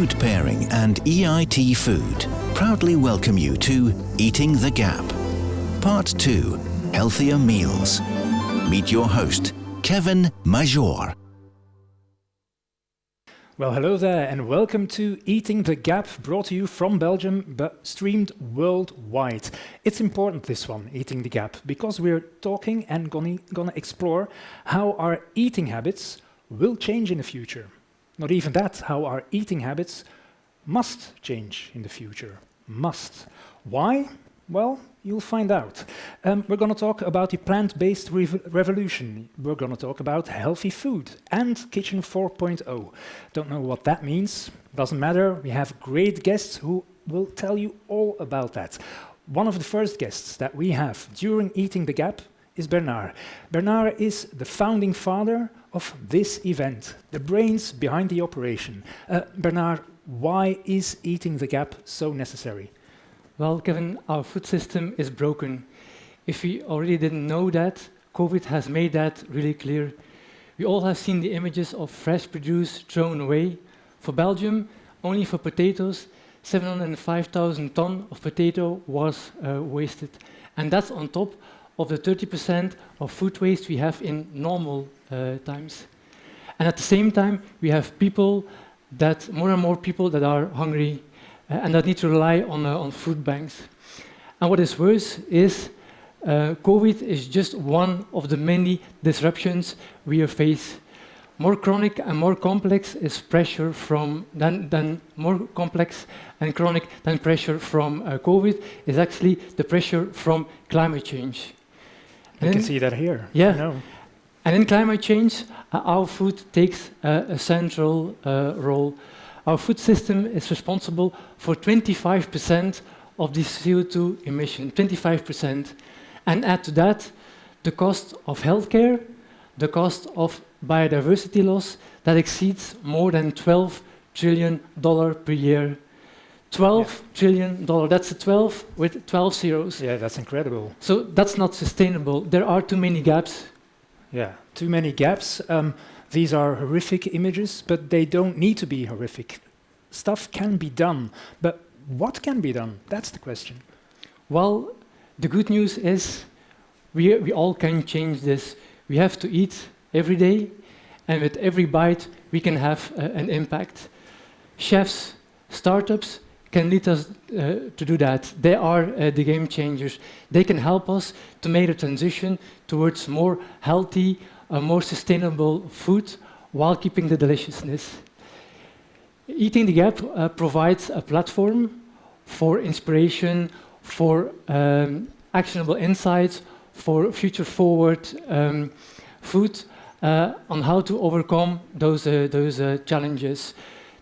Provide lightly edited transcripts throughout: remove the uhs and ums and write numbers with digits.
Foodpairing and EIT Food proudly welcome you to Eating the Gap. Part 2, Healthier Meals. Meet your host, Kevin Major. Well, hello there and welcome to Eating the Gap, brought to you from Belgium but streamed worldwide. It's important, this one, Eating the Gap, because we're talking and gonna explore how our eating habits will change in the future. Not even that, how our eating habits must change in the future. Must. Why? Well, you'll find out. We're going to talk about the plant-based revolution. We're going to talk about healthy food and Kitchen 4.0. Don't know what that means. Doesn't matter. We have great guests who will tell you all about that. One of the first guests that we have during Eating the Gap is Bernard. Bernard is the founding father of this event, the brains behind the operation. Bernard, why is Eating the Gap so necessary? Well, Kevin, our food system is broken. If we already didn't know that, COVID has made that really clear. We all have seen the images of fresh produce thrown away. For Belgium, only for potatoes, 705,000 tons of potato was wasted. And that's on top of the 30% of food waste we have in normal times. And at the same time, we have more and more people that are hungry and that need to rely on food banks. And what is worse is COVID is just one of the many disruptions we face. More chronic and more complex is pressure more complex and chronic than pressure from COVID is actually the pressure from climate change. You can see that here. Yeah. I know. And in climate change, our food takes a central role. Our food system is responsible for 25% of the CO2 emission, 25%. And add to that the cost of healthcare, the cost of biodiversity loss that exceeds more than $12 trillion per year. $12 trillion, that's a 12 with 12 zeros. Yeah, that's incredible. So that's not sustainable. There are too many gaps. Yeah, too many gaps. These are horrific images, but they don't need to be horrific. Stuff can be done, but what can be done? That's the question. Well, the good news is we all can change this. We have to eat every day, and with every bite, we can have an impact. Chefs, startups can lead us to do that. They are the game changers. They can help us to make a transition towards more healthy, more sustainable food while keeping the deliciousness. Eating the Gap provides a platform for inspiration, for actionable insights, for future-forward food on how to overcome those challenges.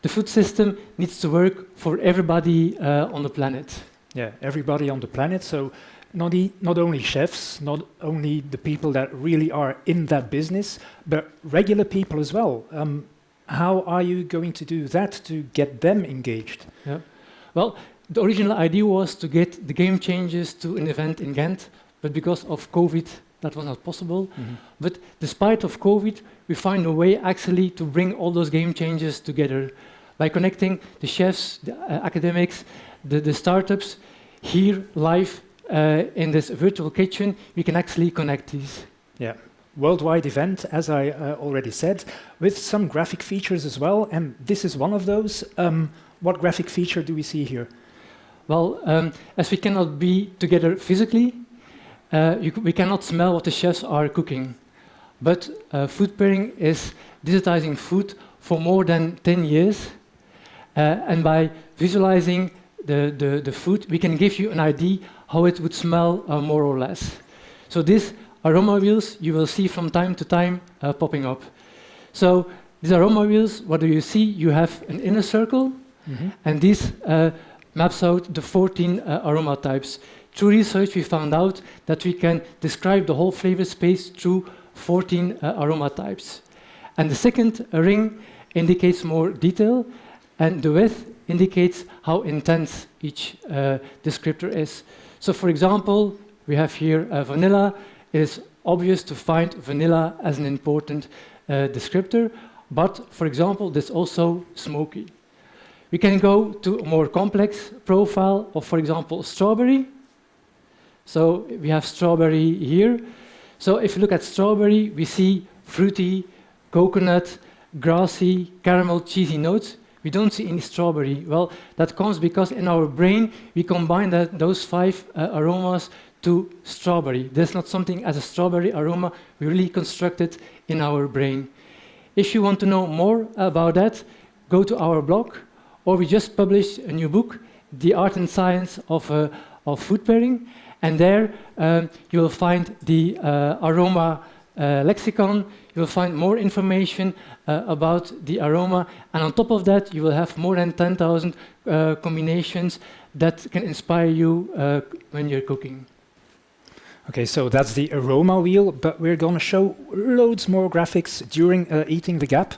The food system needs to work for everybody on the planet. Yeah, everybody on the planet. So not only chefs, not only the people that really are in that business, but regular people as well. How are you going to do that to get them engaged? Yeah. Well, the original idea was to get the game changers to an event in Ghent, but because of COVID, that was not possible. Mm-hmm. But despite of COVID, we find a way actually to bring all those game changers together by connecting the chefs, the academics, the startups here live in this virtual kitchen. We can actually connect these. Yeah. Worldwide event, as I already said, with some graphic features as well, and this is one of those. What graphic feature do we see here? Well, as we cannot be together physically, we cannot smell what the chefs are cooking. But Foodpairing is digitizing food for more than 10 years, and by visualizing the food, we can give you an idea how it would smell more or less. So this aroma wheels you will see from time to time popping up. So these aroma wheels, what do you see? You have an inner circle, mm-hmm. and this maps out the 14 aroma types. Through research, we found out that we can describe the whole flavor space through 14 aroma types. And the second ring indicates more detail, and the width indicates how intense each descriptor is. So for example, we have here vanilla. It is obvious to find vanilla as an important descriptor, but for example, there's also smoky. We can go to a more complex profile of, for example, strawberry. So we have strawberry here. So if you look at strawberry, we see fruity, coconut, grassy, caramel, cheesy notes. We don't see any strawberry. Well, that comes because in our brain, we combine those 5 aromas to strawberry. There's not something as a strawberry aroma. We really construct it in our brain. If you want to know more about that, go to our blog, or we just published a new book, The Art and Science of Food Pairing, and there you will find the aroma lexicon. You will find more information about the aroma, and on top of that, you will have more than 10,000 combinations that can inspire you when you're cooking. Okay, so that's the aroma wheel, but we're going to show loads more graphics during Eating the Gap,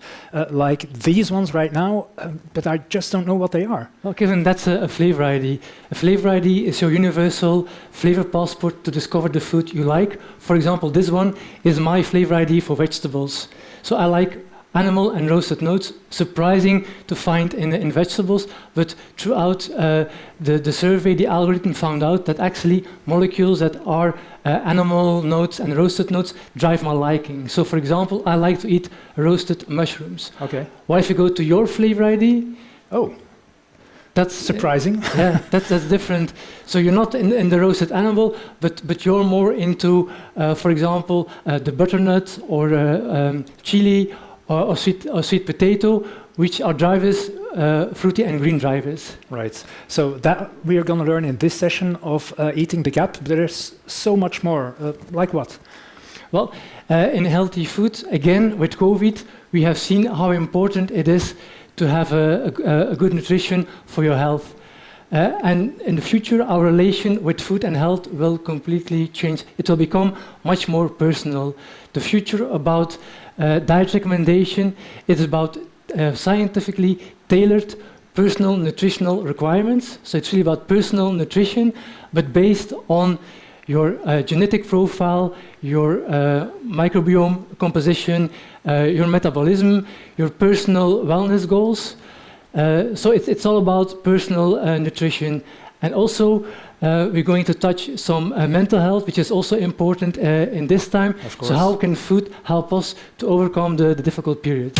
like these ones right now, but I just don't know what they are. Well, Kevin, that's a flavor ID. A flavor ID is your universal flavor passport to discover the food you like. For example, this one is my flavor ID for vegetables. So I like animal and roasted notes, surprising to find in vegetables, but throughout the survey, the algorithm found out that actually molecules that are animal notes and roasted notes drive my liking. So for example, I like to eat roasted mushrooms. Okay. What if you go to your flavor ID? Oh, that's surprising. Yeah, that's different. So you're not in the roasted animal, but you're more into, for example, the butternut or chili, or sweet potato, which are drivers, fruity and green drivers. Right. So that we are going to learn in this session of Eating the Gap. There's so much more. Like what? Well, in healthy food, again, with COVID, we have seen how important it is to have a good nutrition for your health. And in the future, our relation with food and health will completely change. It will become much more personal. The future about diet recommendation is about scientifically tailored personal nutritional requirements. So it's really about personal nutrition, but based on your genetic profile, your microbiome composition, your metabolism, your personal wellness goals. So it's all about personal nutrition. And also, we're going to touch some mental health, which is also important in this time. Of course. So how can food help us to overcome the difficult period?